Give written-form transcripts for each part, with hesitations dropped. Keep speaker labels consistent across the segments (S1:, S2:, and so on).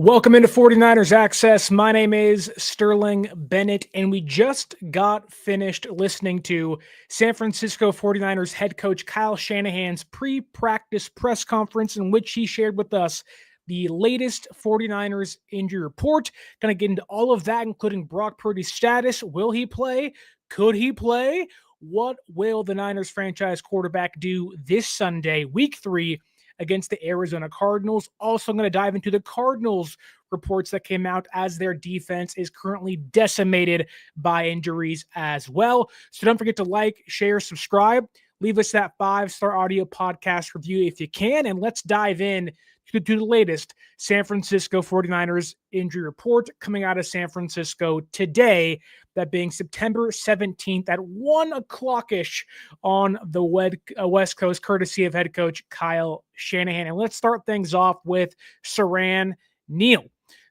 S1: Welcome into 49ers Access. My name is Sterling Bennett, and we just got finished listening to San Francisco 49ers head coach Kyle Shanahan's pre-practice press conference in which he shared with us the latest 49ers injury report. Going to get into all of that, including Brock Purdy's status. Will he play? Could he play? What will the Niners franchise quarterback do this Sunday, week 3, against the Arizona Cardinals? Also, I'm going to dive into the Cardinals reports that came out as their defense is currently decimated by injuries as well. So don't forget to like, share, subscribe. Leave us that 5-star audio podcast review if you can, and let's dive in to the latest San Francisco 49ers injury report coming out of San Francisco today, that being September 17th at 1 o'clock-ish on the West Coast, courtesy of head coach Kyle Shanahan. And let's start things off with Siran Neal.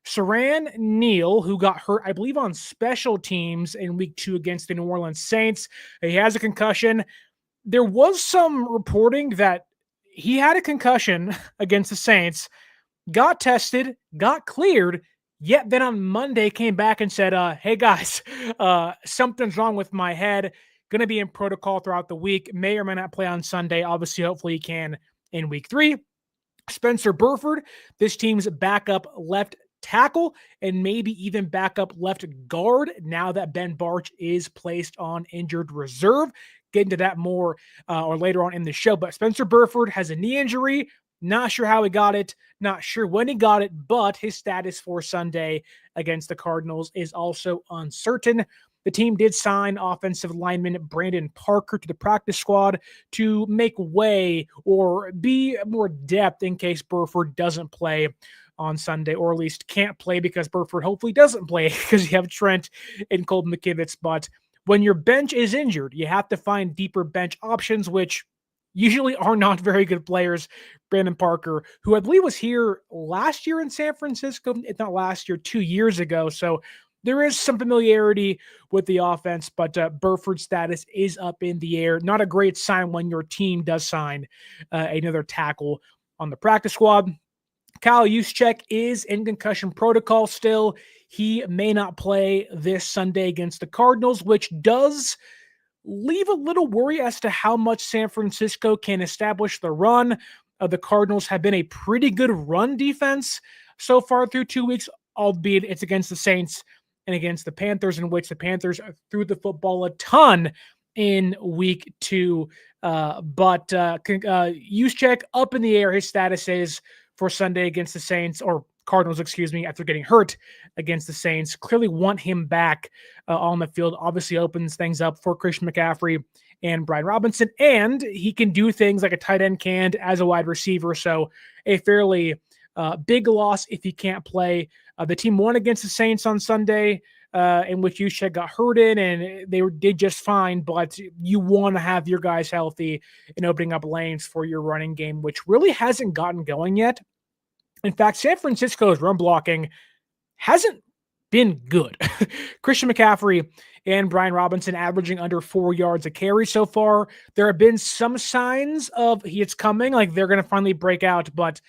S1: Siran Neal, who got hurt, I believe, on special teams in week 2 against the New Orleans Saints. He has a concussion. There was some reporting that he had a concussion against the Saints, got tested, got cleared, yet then on Monday came back and said, hey guys, something's wrong with my head. Going to be in protocol throughout the week. May or may not play on Sunday. Obviously, hopefully he can in week 3. Spencer Burford, this team's backup left tackle and maybe even backup left guard now that Ben Bartch is placed on injured reserve. Get into that more or later on in the show. But Spencer Burford has a knee injury. Not sure how he got it. Not sure when he got it. But his status for Sunday against the Cardinals is also uncertain. The team did sign offensive lineman Brandon Parker to the practice squad to make way or be more depth in case Burford doesn't play on Sunday, or at least can't play because Burford hopefully doesn't play because you have Trent and Colton McKivitz. But when your bench is injured, you have to find deeper bench options, which usually are not very good players. Brandon Parker, who I believe was here last year in San Francisco, if not last year, 2 years ago. So there is some familiarity with the offense, but Burford's status is up in the air. Not a great sign when your team does sign another tackle on the practice squad. Kyle Juszczyk is in concussion protocol still. He may not play this Sunday against the Cardinals, which does leave a little worry as to how much San Francisco can establish the run. The Cardinals have been a pretty good run defense so far through 2 weeks, albeit it's against the Saints and against the Panthers, in which the Panthers threw the football a ton in week 2. But Juszczyk up in the air. His status is for Sunday against the Saints, or Cardinals, after getting hurt against the Saints. Clearly want him back on the field. Obviously opens things up for Christian McCaffrey and Brian Robinson, and he can do things like a tight end can as a wide receiver. So a fairly big loss if he can't play. The team won against the Saints on Sunday, in which Juszczyk got hurt in, and they did just fine, but you want to have your guys healthy and opening up lanes for your running game, which really hasn't gotten going yet. In fact, San Francisco's run blocking hasn't been good. Christian McCaffrey and Brian Robinson averaging under 4 yards a carry so far. There have been some signs of it's coming, like they're going to finally break out, but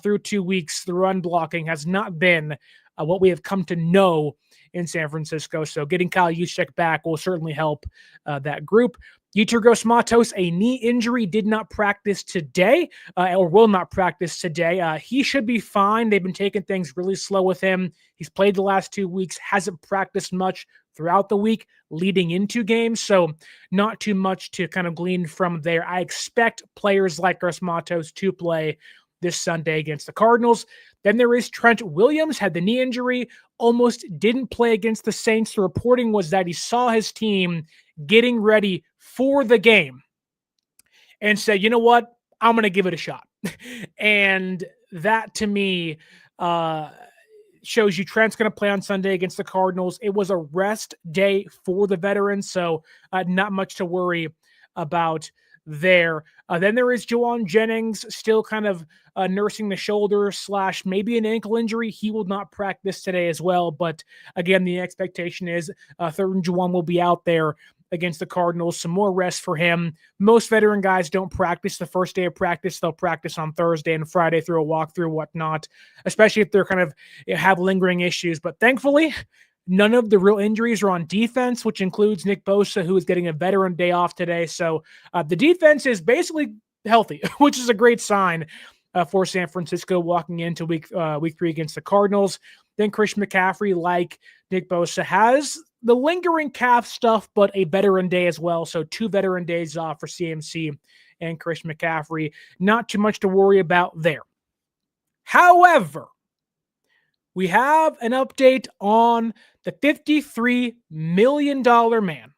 S1: through 2 weeks, the run blocking has not been what we have come to know in San Francisco. So getting Kyle Juszczyk back will certainly help that group. Yetur Gross-Matos, a knee injury, did not practice today, or will not practice today. He should be fine. They've been taking things really slow with him. He's played the last 2 weeks, hasn't practiced much throughout the week leading into games, so not too much to kind of glean from there. I expect players like Gross-Matos to play this Sunday against the Cardinals. Then there is Trent Williams, had the knee injury, almost didn't play against the Saints. The reporting was that he saw his team getting ready for the game and said, you know what, I'm going to give it a shot. And that to me shows you Trent's going to play on Sunday against the Cardinals. It was a rest day for the veterans, so not much to worry about there. Then there is Juwan Jennings, still kind of nursing the shoulder / maybe an ankle injury. He will not practice today as well. But again, the expectation is third and Juwan will be out there against the Cardinals. Some more rest for him. Most veteran guys don't practice the first day of practice. They'll practice on Thursday and Friday through a walkthrough, whatnot, especially if they're kind of have lingering issues. But thankfully, none of the real injuries are on defense, which includes Nick Bosa, who is getting a veteran day off today. So the defense is basically healthy, which is a great sign for San Francisco walking into week 3 against the Cardinals. Then Christian McCaffrey, like Nick Bosa, has the lingering calf stuff, but a veteran day as well. So 2 veteran days off for CMC and Christian McCaffrey. Not too much to worry about there. However, we have an update on the $53 million man,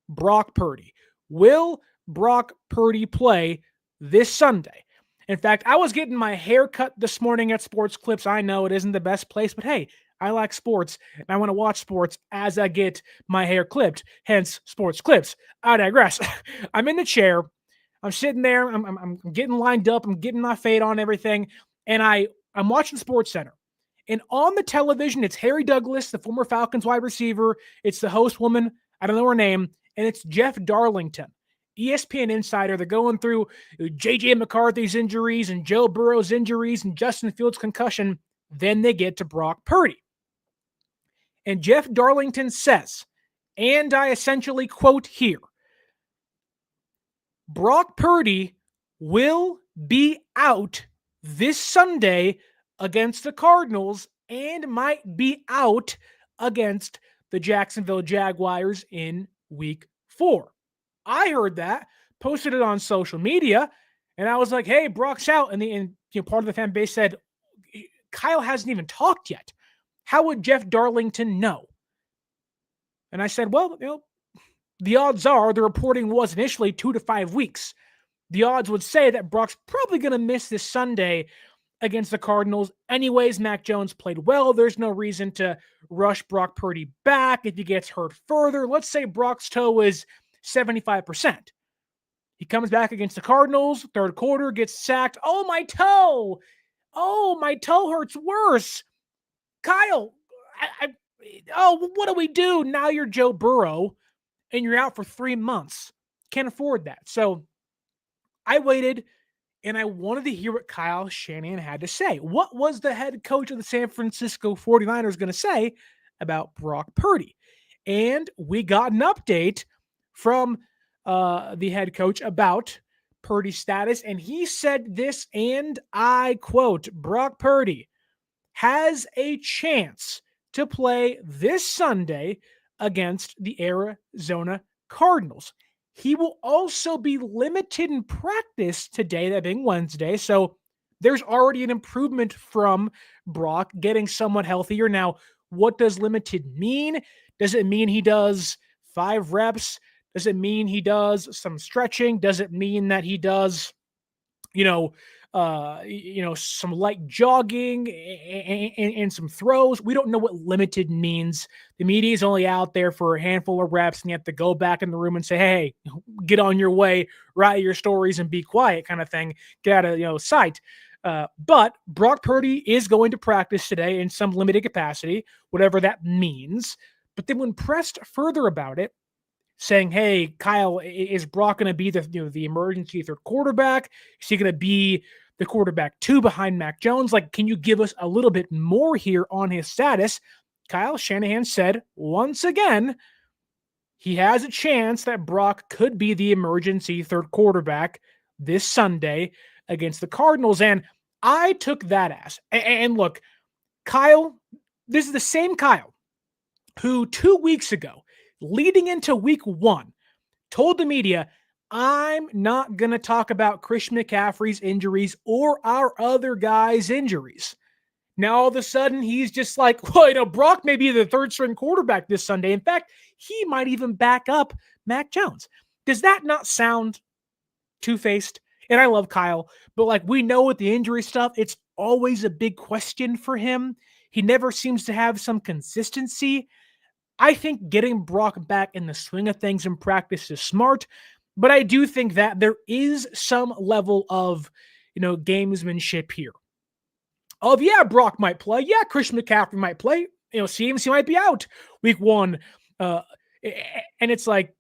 S1: Brock Purdy. Will Brock Purdy play this Sunday? In fact, I was getting my hair cut this morning at Sports Clips. I know it isn't the best place, but hey, I like sports, and I want to watch sports as I get my hair clipped, hence Sports Clips. I digress. I'm in the chair. I'm sitting there. I'm getting lined up. I'm getting my fade on, everything, and I'm watching Sports Center. And on the television, it's Harry Douglas, the former Falcons wide receiver. It's the host woman. I don't know her name. And it's Jeff Darlington, ESPN insider. They're going through J.J. McCarthy's injuries and Joe Burrow's injuries and Justin Fields' concussion. Then they get to Brock Purdy. And Jeff Darlington says, and I essentially quote here, Brock Purdy will be out this Sunday against the Cardinals and might be out against the Jacksonville Jaguars in week 4. I heard that, posted it on social media, and I was like, hey, Brock's out. And part of the fan base said, Kyle hasn't even talked yet. How would Jeff Darlington know? And I said, well, the odds are, the reporting was initially 2 to 5 weeks. The odds would say that Brock's probably going to miss this Sunday against the Cardinals. Anyways, Mac Jones played well. There's no reason to rush Brock Purdy back if he gets hurt further. Let's say Brock's toe is 75%. He comes back against the Cardinals, third quarter, gets sacked. Oh, my toe. Oh, my toe hurts worse. Kyle, what do we do? Now you're Joe Burrow and you're out for 3 months. Can't afford that. So I waited and I wanted to hear what Kyle Shanahan had to say. What was the head coach of the San Francisco 49ers going to say about Brock Purdy? And we got an update from the head coach about Purdy's status. And he said this, and I quote, Brock Purdy has a chance to play this Sunday against the Arizona Cardinals. He will also be limited in practice today, that being Wednesday. So there's already an improvement from Brock getting somewhat healthier. Now, what does limited mean? Does it mean he does 5 reps? Does it mean he does some stretching? Does it mean that he does, some light jogging and some throws? We don't know what limited means. The media is only out there for a handful of reps, and you have to go back in the room and say, hey, get on your way, write your stories and be quiet kind of thing. Get out of sight. But Brock Purdy is going to practice today in some limited capacity, whatever that means. But then when pressed further about it, saying, hey, Kyle, is Brock going to be the emergency third quarterback? Is he going to be the quarterback 2 behind Mac Jones? Can you give us a little bit more here on his status? Kyle Shanahan said, once again, he has a chance that Brock could be the emergency third quarterback this Sunday against the Cardinals. And I took that as, and look, Kyle, this is the same Kyle who 2 weeks ago, leading into week 1, told the media, I'm not going to talk about Christian McCaffrey's injuries or our other guys' injuries. Now, all of a sudden, he's just like, well, Brock may be the third string quarterback this Sunday. In fact, he might even back up Mac Jones. Does that not sound two-faced? And I love Kyle, but we know with the injury stuff, it's always a big question for him. He never seems to have some consistency. I think getting Brock back in the swing of things in practice is smart, but I do think that there is some level of, gamesmanship here. Brock might play. Yeah, Christian McCaffrey might play. CMC might be out week 1. And it's like,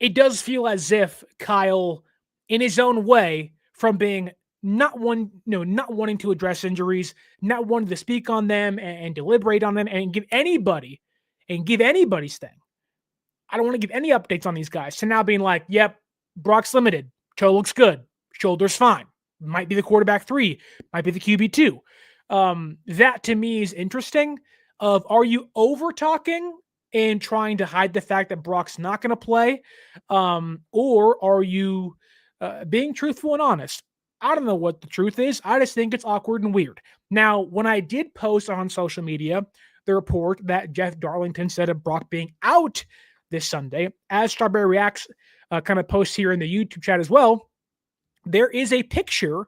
S1: it does feel as if Kyle, in his own way, from being not wanting to address injuries, not wanting to speak on them and deliberate on them and give anybody's thing. I don't want to give any updates on these guys. To now being like, yep, Brock's limited. Toe looks good. Shoulder's fine. Might be the quarterback 3. Might be the QB 2. That to me is interesting. Are you over talking and trying to hide the fact that Brock's not going to play? Or are you being truthful and honest? I don't know what the truth is. I just think it's awkward and weird. Now, when I did post on social media the report that Jeff Darlington said of Brock being out this Sunday, as Strawberry Reacts kind of posts here in the YouTube chat as well, there is a picture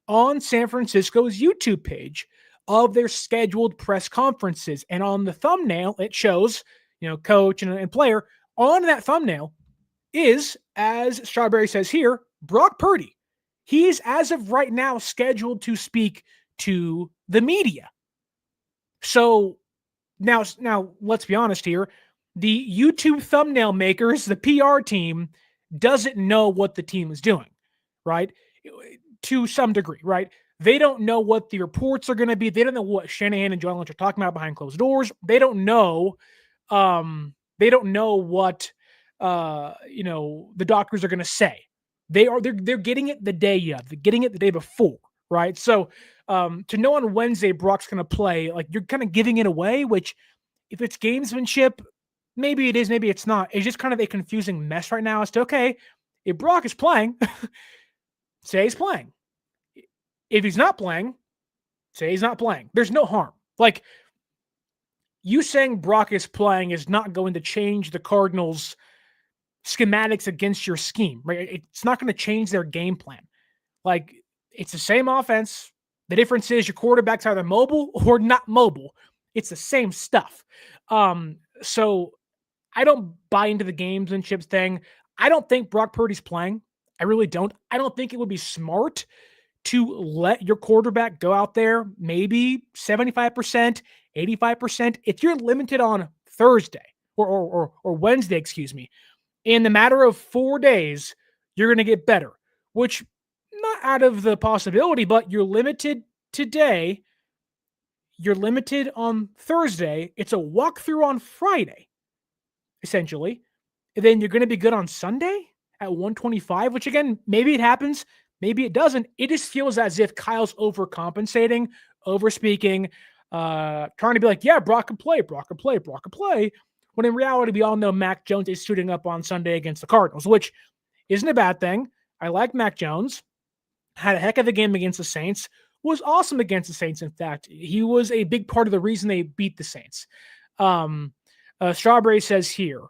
S1: on San Francisco's YouTube page of their scheduled press conferences. And on the thumbnail, it shows, coach and player. On that thumbnail is, as Strawberry says here, Brock Purdy. He is, as of right now, scheduled to speak to the media. So now let's be honest here. The YouTube thumbnail makers, the PR team, doesn't know what the team is doing, right? To some degree, right? They don't know what the reports are going to be. They don't know what Shanahan and John Lynch are talking about behind closed doors. They don't know. They don't know what the doctors are going to say. They're getting it the day of. They're getting it the day before, right? So to know on Wednesday Brock's going to play, like, you're kind of giving it away. Which, if it's gamesmanship, maybe it is, maybe it's not. It's just kind of a confusing mess right now as to, okay, if Brock is playing, say he's playing. If he's not playing, say he's not playing. There's no harm. Like, you saying Brock is playing is not going to change the Cardinals' schematics against your scheme, right? It's not going to change their game plan. Like, it's the same offense. The difference is your quarterback's either mobile or not mobile. It's the same stuff. So I don't buy into the gamesmanship thing. I don't think Brock Purdy's playing. I really don't. I don't think it would be smart to let your quarterback go out there maybe 75%, 85%. If you're limited on Thursday or Wednesday, in the matter of 4 days, you're going to get better, which not out of the possibility, but you're limited today. You're limited on Thursday. It's a walkthrough on Friday, essentially. And then you're going to be good on Sunday at 125, which, again, maybe it happens. Maybe it doesn't. It just feels as if Kyle's overcompensating, overspeaking, trying to be like, yeah, Brock can play. When in reality, we all know Mac Jones is suiting up on Sunday against the Cardinals, which isn't a bad thing. I like Mac Jones. Had a heck of a game against the Saints. Was awesome against the Saints, in fact. He was a big part of the reason they beat the Saints. Strawberry says here,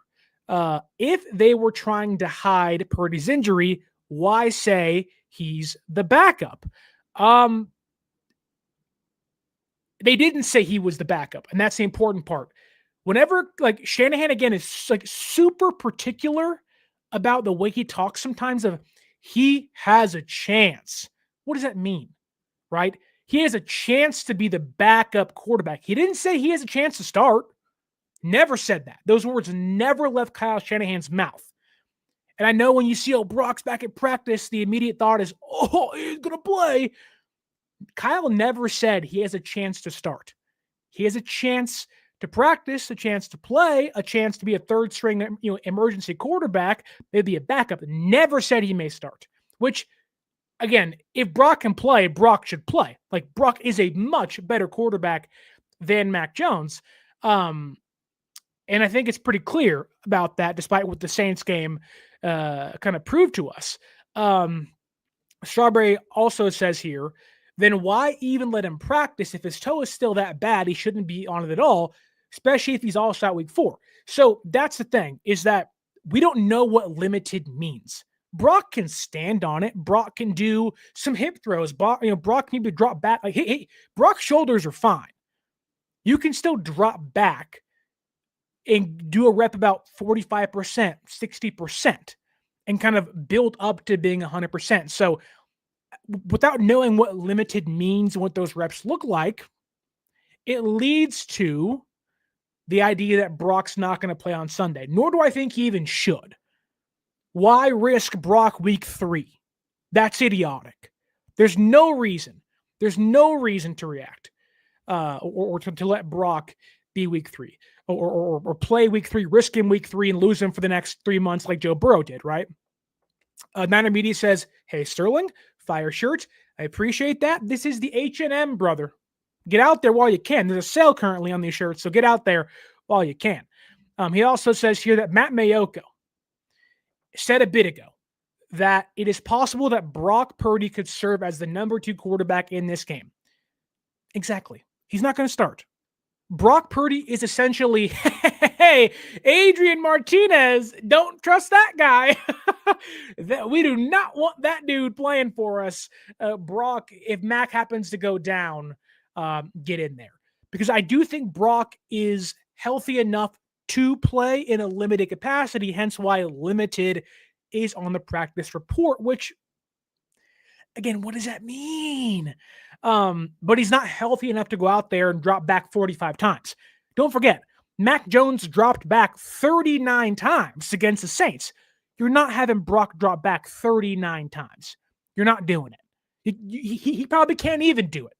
S1: if they were trying to hide Purdy's injury, why say he's the backup? They didn't say he was the backup, and that's the important part. Whenever, like, Shanahan, again, is like super particular about the way he talks sometimes of he has a chance. What does that mean, right? He has a chance to be the backup quarterback. He didn't say he has a chance to start. Never said that. Those words never left Kyle Shanahan's mouth. And I know when you see, Brock's back at practice, the immediate thought is, he's going to play. Kyle never said he has a chance to start. He has a chance to practice, a chance to play, a chance to be a third string, emergency quarterback, maybe a backup. Never said he may start, which, again, if Brock can play, Brock should play. Like, Brock is a much better quarterback than Mac Jones. And I think it's pretty clear about that, despite what the Saints game kind of proved to us. Strawberry also says here, then why even let him practice? If his toe is still that bad, he shouldn't be on it at all, especially if he's all shot week 4. So that's the thing, is that we don't know what limited means. Brock can stand on it. Brock can do some hip throws. Brock can maybe drop back. Like, hey, Brock's shoulders are fine. You can still drop back and do a rep about 45%, 60%, and kind of build up to being 100%. So without knowing what limited means and what those reps look like, it leads to the idea that Brock's not going to play on Sunday, nor do I think he even should. Why risk Brock week 3? That's idiotic. There's no reason. There's no reason to react or to let Brock be week 3 or play week 3, risk him week 3 and lose him for the next 3 months like Joe Burrow did, right? Niner Media says, hey, Sterling, fire shirt. I appreciate that. This is the H&M, brother. Get out there while you can. There's a sale currently on these shirts, so get out there while you can. He also says here that Matt Mayoko said a bit ago that it is possible that Brock Purdy could serve as the number 2 quarterback in this game. Exactly. He's not going to start. Brock Purdy is essentially, hey, Adrian Martinez, don't trust that guy. We do not want that dude playing for us. Brock, if Mac happens to go down, get in there. Because I do think Brock is healthy enough to play in a limited capacity, hence why limited is on the practice report, which, again, what does that mean? But he's not healthy enough to go out there and drop back 45 times. Don't forget, Mac Jones dropped back 39 times against the Saints. You're not having Brock drop back 39 times. You're not doing it. He probably can't even do it.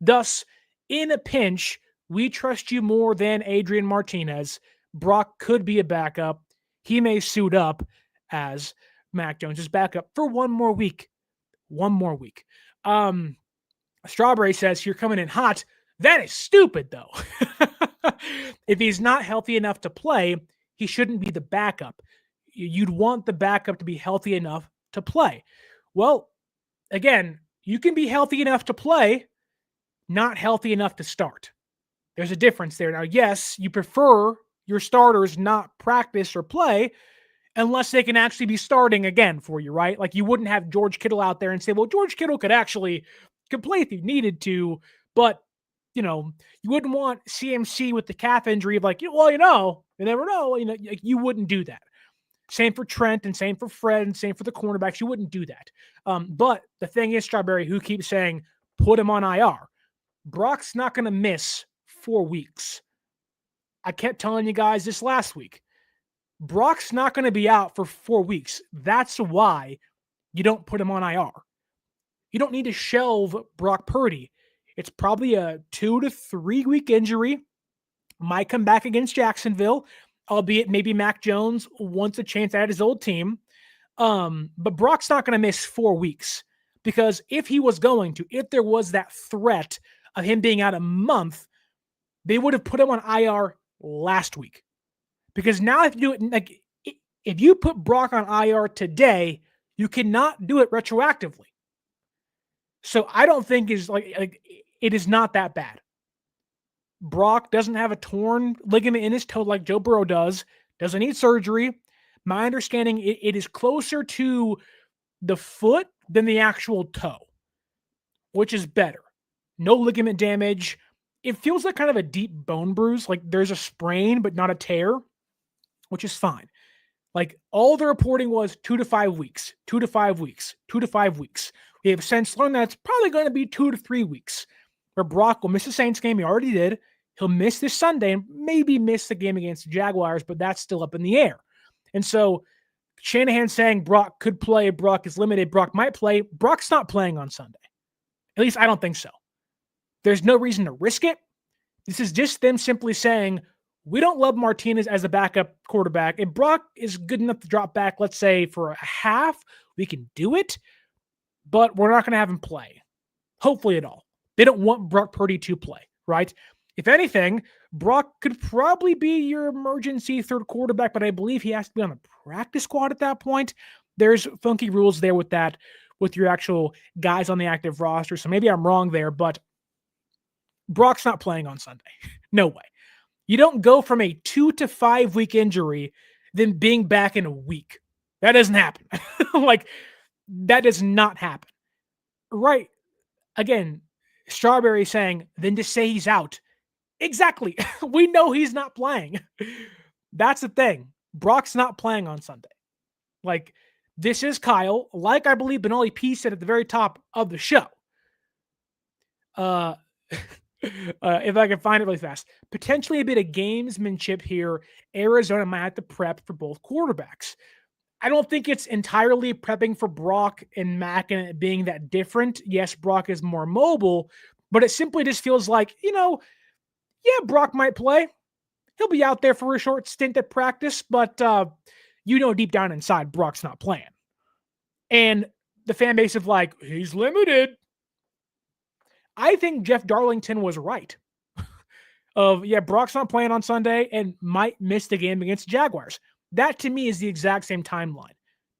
S1: Thus, in a pinch, we trust you more than Adrian Martinez. Brock could be a backup. He may suit up as Mac Jones' backup for one more week. One more week. Strawberry says, you're coming in hot. That is stupid, though. If he's not healthy enough to play, he shouldn't be the backup. You'd want the backup to be healthy enough to play. Well, again, you can be healthy enough to play, not healthy enough to start. There's a difference there. Now, yes, you prefer your starters not practice or play unless they can actually be starting again for you, right? Like you wouldn't have George Kittle out there and say, well, George Kittle could play if he needed to, but, you wouldn't want CMC with the calf injury of like, you never know. You wouldn't do that. Same for Trent and same for Fred and same for the cornerbacks. You wouldn't do that. But the thing is, Strawberry, who keeps saying, put him on IR. Brock's not going to miss 4 weeks. I kept telling you guys this last week. Brock's not going to be out for 4 weeks. That's why you don't put him on IR. You don't need to shelve Brock Purdy. It's probably a 2 to 3 week injury. Might come back against Jacksonville, albeit maybe Mac Jones wants a chance at his old team. But Brock's not going to miss 4 weeks because if there was that threat of him being out a month, they would have put him on IR last week. Because now if you put Brock on IR today, you cannot do it retroactively. So I don't think it is not that bad. Brock doesn't have a torn ligament in his toe like Joe Burrow does. Doesn't need surgery. My understanding, it is closer to the foot than the actual toe, which is better. No ligament damage. It feels like kind of a deep bone bruise. Like there's a sprain, but not a tear, which is fine. Like all the reporting was 2 to 5 weeks, 2 to 5 weeks, 2 to 5 weeks. We have since learned that it's probably going to be 2 to 3 weeks where Brock will miss the Saints game. He already did. He'll miss this Sunday and maybe miss the game against the Jaguars, but that's still up in the air. And so Shanahan saying Brock could play, Brock is limited, Brock might play. Brock's not playing on Sunday. At least I don't think so. There's no reason to risk it. This is just them simply saying, we don't love Martinez as a backup quarterback. If Brock is good enough to drop back, let's say for a half, we can do it, but we're not going to have him play. Hopefully at all. They don't want Brock Purdy to play, right? If anything, Brock could probably be your emergency third quarterback, but I believe he has to be on the practice squad at that point. There's funky rules there with that, with your actual guys on the active roster. So maybe I'm wrong there, but Brock's not playing on Sunday. No way. You don't go from a 2 to 5 week injury then being back in a week. That doesn't happen. That does not happen. Right. Again, Strawberry saying, then to say he's out. Exactly. We know he's not playing. That's the thing. Brock's not playing on Sunday. This is Kyle, like I believe Benoli P said at the very top of the show. If I can find it really fast. Potentially a bit of gamesmanship here. Arizona might have to prep for both quarterbacks. I don't think it's entirely prepping for Brock and Mac and it being that different. Yes, Brock is more mobile, but it simply just feels like, yeah, Brock might play. He'll be out there for a short stint at practice, but deep down inside, Brock's not playing. And the fan base of like, he's limited. I think Jeff Darlington was right. Brock's not playing on Sunday and might miss the game against the Jaguars. That to me is the exact same timeline.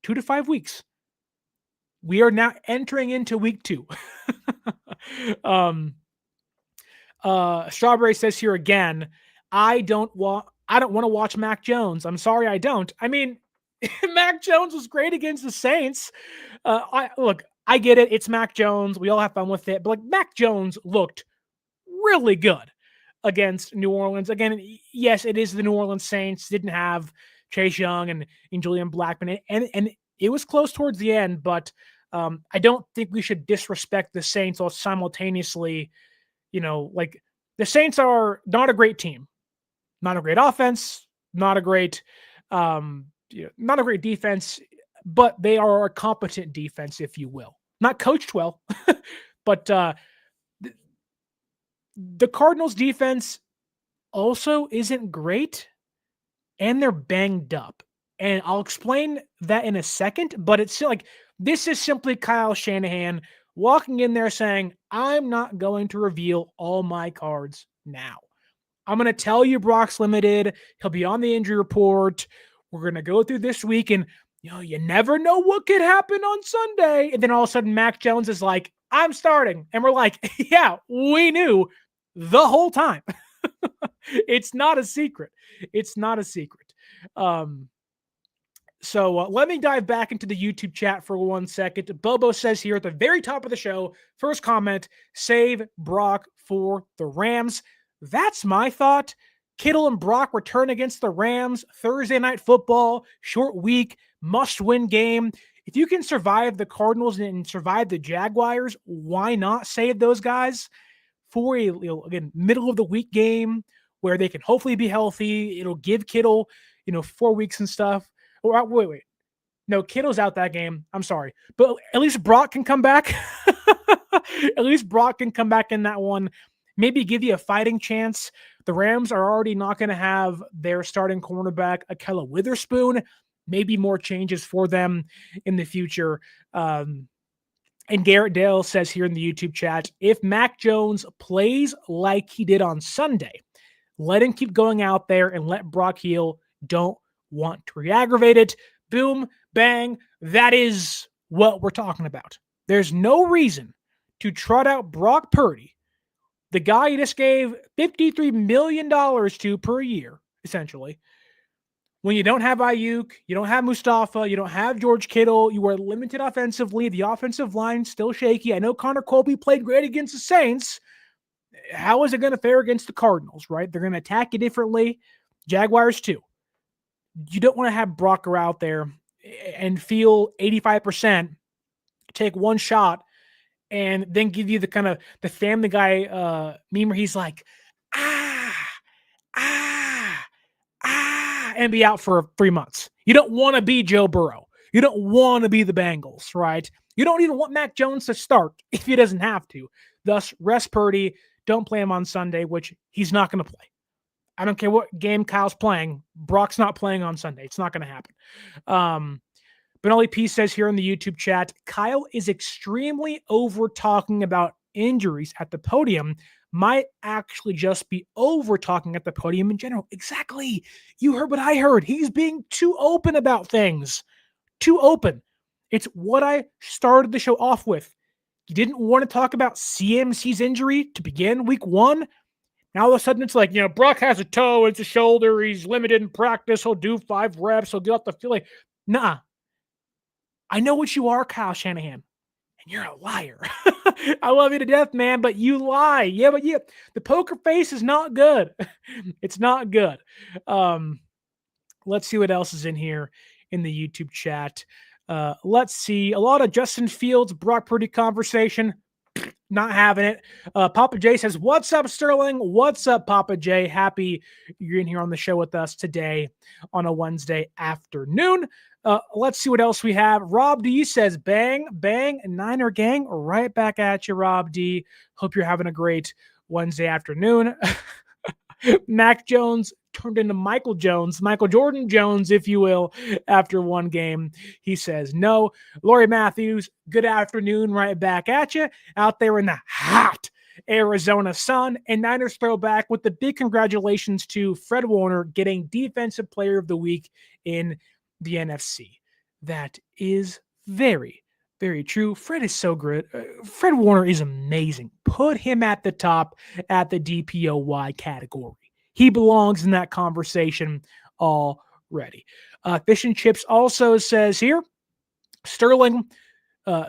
S1: 2 to 5 weeks. We are now entering into week 2. Strawberry says here again, I don't want to watch Mac Jones. I'm sorry, I don't. I mean, Mac Jones was great against the Saints. I get it. It's Mac Jones. We all have fun with it. But Mac Jones looked really good against New Orleans. Again, yes, it is the New Orleans Saints. Didn't have Chase Young and Julian Blackmon. And it was close towards the end, but I don't think we should disrespect the Saints all simultaneously. The Saints are not a great team, not a great offense, not a great defense, but they are a competent defense, if you will. Not coached well, but the Cardinals defense also isn't great, and they're banged up. And I'll explain that in a second, but it's like this is simply Kyle Shanahan walking in there saying, I'm not going to reveal all my cards now. I'm going to tell you Brock's limited. He'll be on the injury report. We're going to go through this week, and you never know what could happen on Sunday. And then all of a sudden, Mac Jones is like, I'm starting. And we're like, yeah, we knew the whole time. It's not a secret. It's not a secret. So let me dive back into the YouTube chat for 1 second. Bobo says here at the very top of the show, first comment, save Brock for the Rams. That's my thought. Kittle and Brock return against the Rams, Thursday night football, short week, must-win game. If you can survive the Cardinals and survive the Jaguars, why not save those guys for a middle of the week game where they can hopefully be healthy? It'll give Kittle, 4 weeks and stuff. Or wait. No, Kittle's out that game. I'm sorry. But at least Brock can come back. At least Brock can come back in that one. Maybe give you a fighting chance. The Rams are already not going to have their starting cornerback, Akella Witherspoon. Maybe more changes for them in the future. And Garrett Dale says here in the YouTube chat, if Mac Jones plays like he did on Sunday, let him keep going out there and let Brock heal. Don't want to re-aggravate it. Boom, bang. That is what we're talking about. There's no reason to trot out Brock Purdy, the guy you just gave $53 million to per year, essentially, when you don't have Ayuk, you don't have Mustafa, you don't have George Kittle, you are limited offensively, the offensive line's still shaky. I know Connor Colby played great against the Saints. How is it going to fare against the Cardinals, right? They're going to attack you differently. Jaguars too. You don't want to have Brock go out there and feel 85%, take one shot, and then give you the kind of the Family Guy meme where he's like, and be out for 3 months. You don't want to be Joe Burrow. You don't want to be the Bengals, right? You don't even want Mac Jones to start if he doesn't have to. Thus, rest Purdy. Don't play him on Sunday, which he's not going to play. I don't care what game Kyle's playing. Brock's not playing on Sunday. It's not going to happen. Benelli P says here in the YouTube chat, Kyle is extremely over talking about injuries at the podium. Might actually just be over talking at the podium in general. Exactly. You heard what I heard. He's being too open about things. Too open. It's what I started the show off with. You didn't want to talk about CMC's injury to begin week 1. Now all of a sudden it's like, Brock has a toe, it's a shoulder, he's limited in practice, he'll do 5 reps, he'll get off the field. Nah. I know what you are, Kyle Shanahan, and you're a liar. I love you to death, man, but you lie. Yeah, but the poker face is not good. It's not good. Let's see what else is in here in the YouTube chat. Let's see. A lot of Justin Fields, Brock Purdy conversation. Not having it. Papa J says, what's up, Sterling? What's up, Papa J? Happy you're in here on the show with us today on a Wednesday afternoon. Let's see what else we have. Rob D says, bang, bang, Niner gang. Right back at you, Rob D. Hope you're having a great Wednesday afternoon. Mac Jones turned into Michael Jones, Michael Jordan Jones, if you will, after one game. He says no. Laurie Matthews, good afternoon, right back at you, out there in the hot Arizona sun. And Niners throwback with the big congratulations to Fred Warner getting Defensive Player of the Week in the NFC. That is very, very true. Fred is so good. Fred Warner is amazing. Put him at the top at the DPOY category. He belongs in that conversation already. Fish and Chips also says here, Sterling,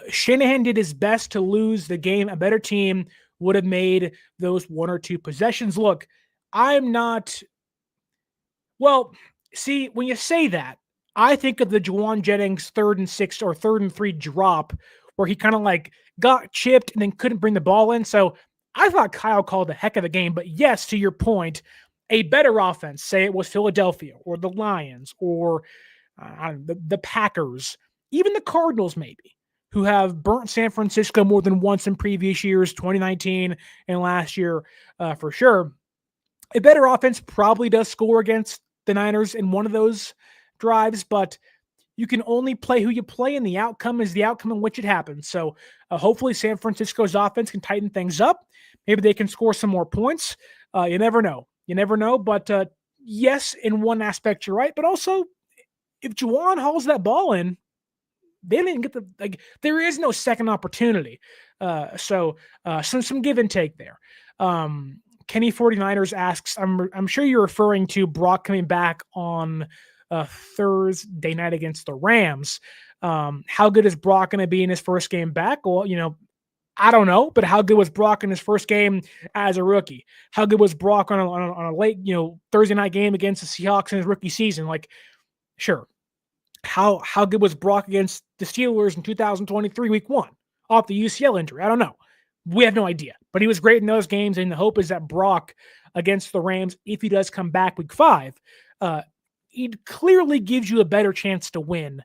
S1: Shanahan did his best to lose the game. A better team would have made those one or two possessions. Look, I'm not. Well, see, when you say that, I think of the Juwan Jennings 3rd and 6 or 3rd and 3 drop where he kind of like got chipped and then couldn't bring the ball in. So I thought Kyle called a heck of a game. But yes, to your point, a better offense, say it was Philadelphia or the Lions or the Packers, even the Cardinals maybe, who have burnt San Francisco more than once in previous years, 2019 and last year for sure. A better offense probably does score against the Niners in one of those drives, but you can only play who you play, and the outcome is the outcome in which it happens. So hopefully San Francisco's offense can tighten things up. Maybe they can score some more points. You never know. You never know. But yes, in one aspect, you're right. But also, if Juwan hauls that ball in, they didn't get there is no second opportunity. So some give and take there. Kenny 49ers asks, I'm sure you're referring to Brock coming back on Thursday night against the Rams. How good is Brock going to be in his first game back? Well, I don't know, but how good was Brock in his first game as a rookie? How good was Brock on a late, Thursday night game against the Seahawks in his rookie season? Like, sure. How good was Brock against the Steelers in 2023 week 1 off the UCL injury? I don't know. We have no idea, but he was great in those games. And the hope is that Brock against the Rams, if he does come back week 5, he clearly gives you a better chance to win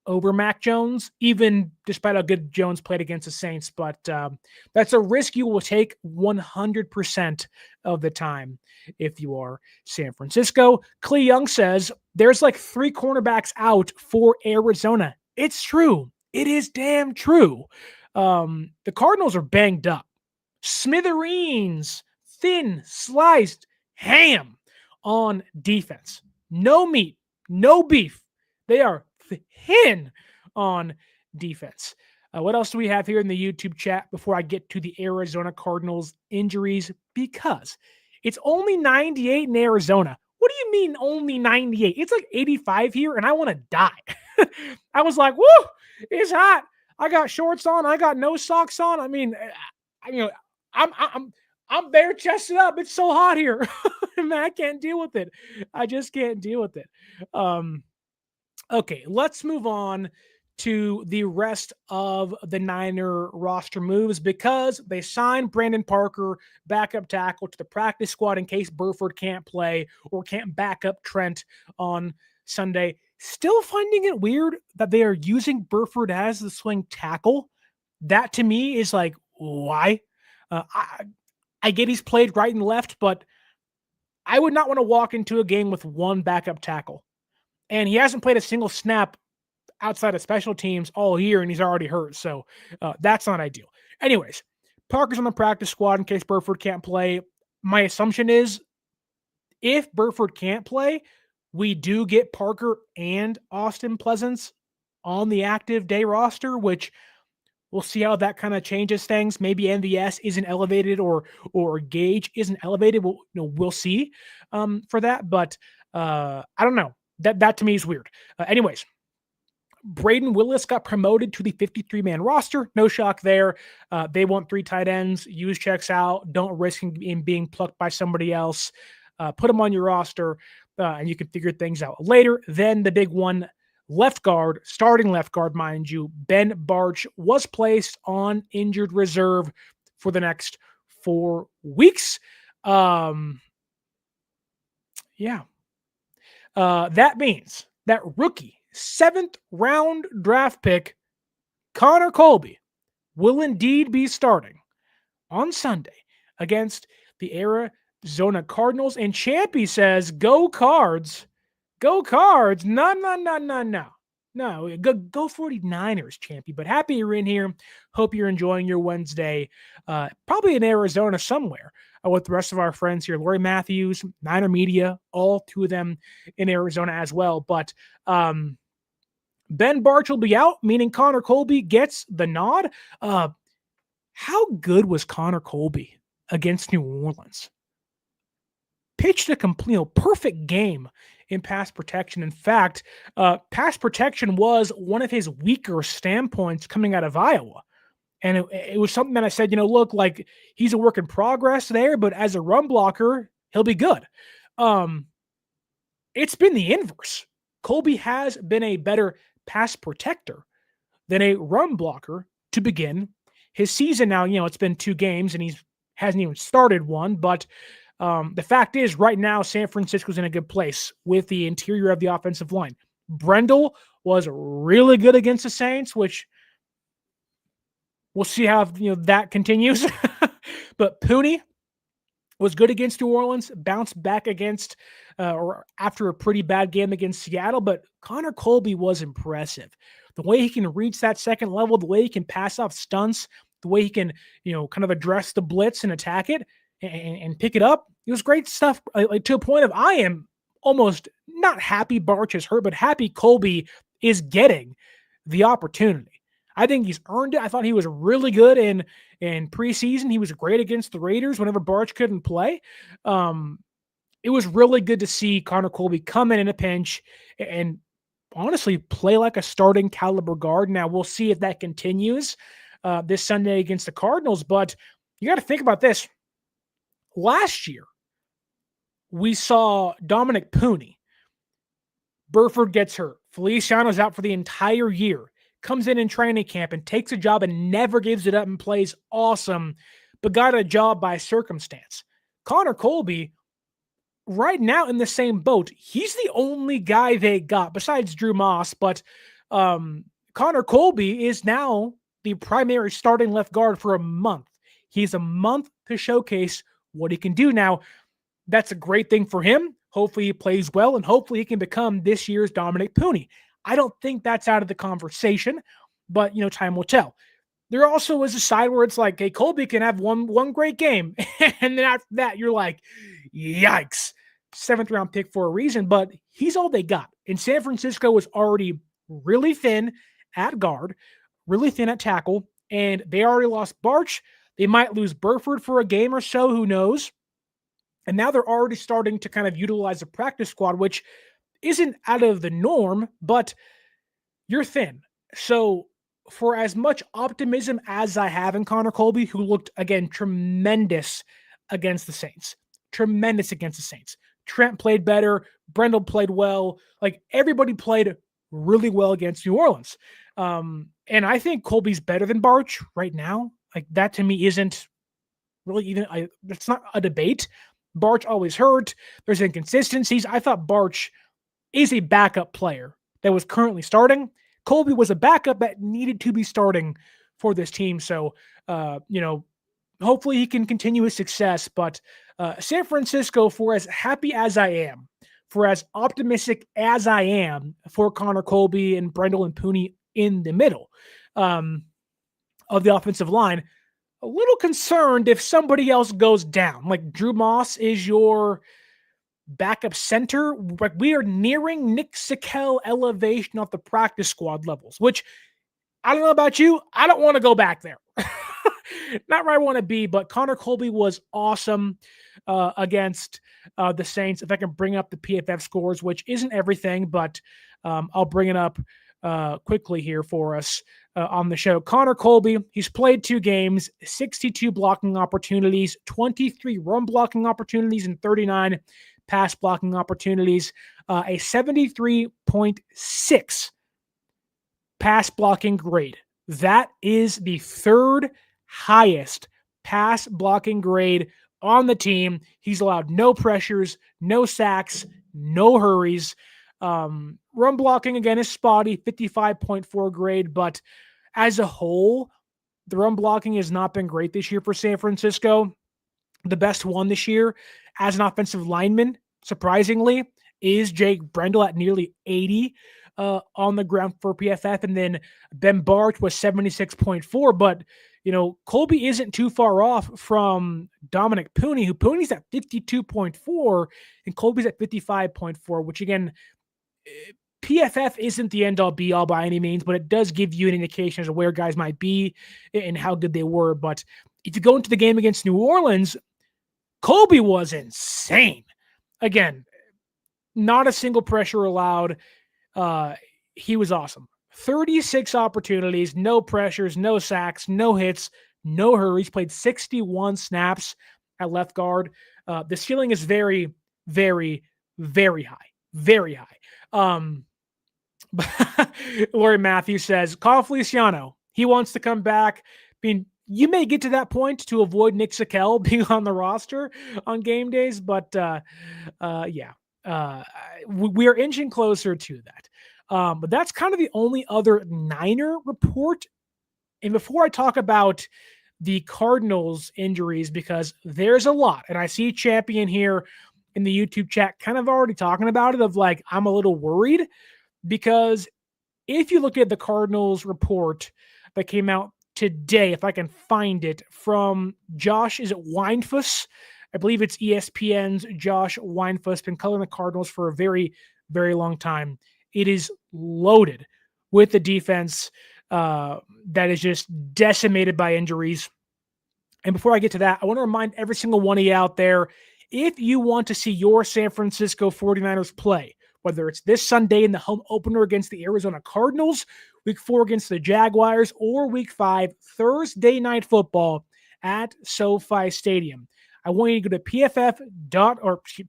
S1: over Mac Jones, even despite how good Jones played against the Saints. But that's a risk you will take 100% of the time if you are San Francisco. Clay Young says there's like 3 cornerbacks out for Arizona. It's true. It is damn true. The Cardinals are banged up. Smithereens, thin, sliced ham on defense. No meat, no beef. They are thin on defense. What else do we have here in the YouTube chat before I get to the Arizona Cardinals injuries? Because it's only 98 in Arizona. What do you mean only 98? It's like 85 here, and I want to die. I was like, woo, it's hot. I got shorts on. I got no socks on. I mean, I'm bare chested up. It's so hot here. Man, I can't deal with it. I just can't deal with it. Okay, let's move on to the rest of the Niner roster moves because they signed Brandon Parker, backup tackle, to the practice squad in case Burford can't play or can't back up Trent on Sunday. Still finding it weird that they are using Burford as the swing tackle. That to me is like, why? I get he's played right and left, but I would not want to walk into a game with one backup tackle. And he hasn't played a single snap outside of special teams all year, and he's already hurt. So that's not ideal. Anyways, Parker's on the practice squad in case Burford can't play. My assumption is if Burford can't play, we do get Parker and Austin Pleasance on the active day roster, which we'll see how that kind of changes things. Maybe MVS isn't elevated or Gage isn't elevated. We'll see for that. But I don't know. That to me is weird. Anyways, Braden Willis got promoted to the 53-man roster. No shock there. They want 3 tight ends. Use checks out. Don't risk in being plucked by somebody else. Put them on your roster, and you can figure things out later. Then the big one, left guard, starting left guard, mind you, Ben Bartch was placed on injured reserve for the next 4 weeks. That means that rookie 7th round draft pick, Connor Colby, will indeed be starting on Sunday against the Arizona Cardinals. And Champy says, go Cards. Go Cards. No. No, go 49ers, Champy. But happy you're in here. Hope you're enjoying your Wednesday. Probably in Arizona somewhere with the rest of our friends here. Lori Matthews, Niner Media, all two of them in Arizona as well. But Ben Bartch will be out, meaning Connor Colby gets the nod. How good was Connor Colby against New Orleans? Pitched a complete, perfect game in pass protection. In fact, pass protection was one of his weaker standpoints coming out of Iowa. And it was something that I said, look, like he's a work in progress there, but as a run blocker, he'll be good. It's been the inverse. Colby has been a better pass protector than a run blocker to begin his season. Now, it's been 2 games and he hasn't even started one, but the fact is right now, San Francisco's in a good place with the interior of the offensive line. Brendel was really good against the Saints, which we'll see how that continues. But Pooney was good against New Orleans, bounced back against or after a pretty bad game against Seattle. But Connor Colby was impressive. The way he can reach that second level, the way he can pass off stunts, the way he can kind of address the blitz and attack it and pick it up. It was great stuff, to a point of I am almost not happy Bartch is hurt, but happy Colby is getting the opportunity. I think he's earned it. I thought he was really good in preseason. He was great against the Raiders whenever Bartch couldn't play. It was really good to see Connor Colby come in a pinch and honestly play like a starting caliber guard. Now, we'll see if that continues this Sunday against the Cardinals, but you got to think about this. Last year, we saw Dominic Pooney. Burford gets hurt. Feliciano's out for the entire year. Comes in training camp and takes a job and never gives it up and plays awesome, but got a job by circumstance. Connor Colby, right now in the same boat, he's the only guy they got besides Drew Moss, but Connor Colby is now the primary starting left guard for a month. He's a month to showcase what he can do. Now, that's a great thing for him. Hopefully he plays well, and hopefully he can become this year's Dominic Pooney. I don't think that's out of the conversation, but, time will tell. There also is a side where it's like, hey, Colby can have one great game, and then after that, you're like, yikes, 7th round pick for a reason, but he's all they got. And San Francisco was already really thin at guard, really thin at tackle, and they already lost Bartch. They might lose Burford for a game or so, who knows? And now they're already starting to kind of utilize the practice squad, which isn't out of the norm, but you're thin. So for as much optimism as I have in Connor Colby, who looked, again, tremendous against the Saints. Tremendous against the Saints. Trent played better. Brendel played well. Like, everybody played really well against New Orleans. And I think Colby's better than Bartch right now. Like, that to me isn't really even, it's not a debate. Bartch always hurt. There's inconsistencies. I thought Bartch is a backup player that was currently starting. Colby was a backup that needed to be starting for this team. So, hopefully he can continue his success. But San Francisco, for as happy as I am, for as optimistic as I am for Connor Colby and Brendel and Pooney in the middle of the offensive line, a little concerned if somebody else goes down. Like, Drew Moss is your backup center. Like, we are nearing Nick Sickell elevation off the practice squad levels, which I don't know about you. I don't want to go back there. Not where I want to be, but Connor Colby was awesome against the Saints. If I can bring up the PFF scores, which isn't everything, but I'll bring it up quickly here for us on the show. Connor Colby, he's played 2 games, 62 blocking opportunities, 23 run blocking opportunities, and 39 pass blocking opportunities, a 73.6 pass blocking grade. That is the 3rd highest pass blocking grade on the team. He's allowed no pressures, no sacks, no hurries. Run blocking, again, is spotty, 55.4 grade, but as a whole, the run blocking has not been great this year for San Francisco. The best one this year as an offensive lineman, surprisingly, is Jake Brendel at nearly 80 on the ground for PFF. And then Ben Bartch was 76.4. But, Colby isn't too far off from Dominic Pooney, who Pooney's at 52.4 and Colby's at 55.4, which again, PFF isn't the end all be all by any means, but it does give you an indication as to where guys might be and how good they were. But if you go into the game against New Orleans, Colby was insane. Again, not a single pressure allowed. He was awesome. 36 opportunities, no pressures, no sacks, no hits, no hurries. Played 61 snaps at left guard. The ceiling is very, very, very high. Very high. Laurie Matthews says, call Feliciano. He wants to come back. I mean, you may get to that point to avoid Nick Sakel being on the roster on game days, but we are inching closer to that. But that's kind of the only other Niner report. And before I talk about the Cardinals injuries, because there's a lot, and I see Champion here in the YouTube chat kind of already talking about it, of like, I'm a little worried, because if you look at the Cardinals report that came out today, if I can find it, from Josh, is it Weinfuss? I believe it's ESPN's Josh Weinfuss, been covering the Cardinals for a very, very long time. It is loaded with the defense that is just decimated by injuries. And before I get to that, I want to remind every single one of you out there, if you want to see your San Francisco 49ers play, whether it's this Sunday in the home opener against the Arizona Cardinals, Week 4 against the Jaguars, or Week 5 Thursday Night Football at SoFi Stadium, I want you to go to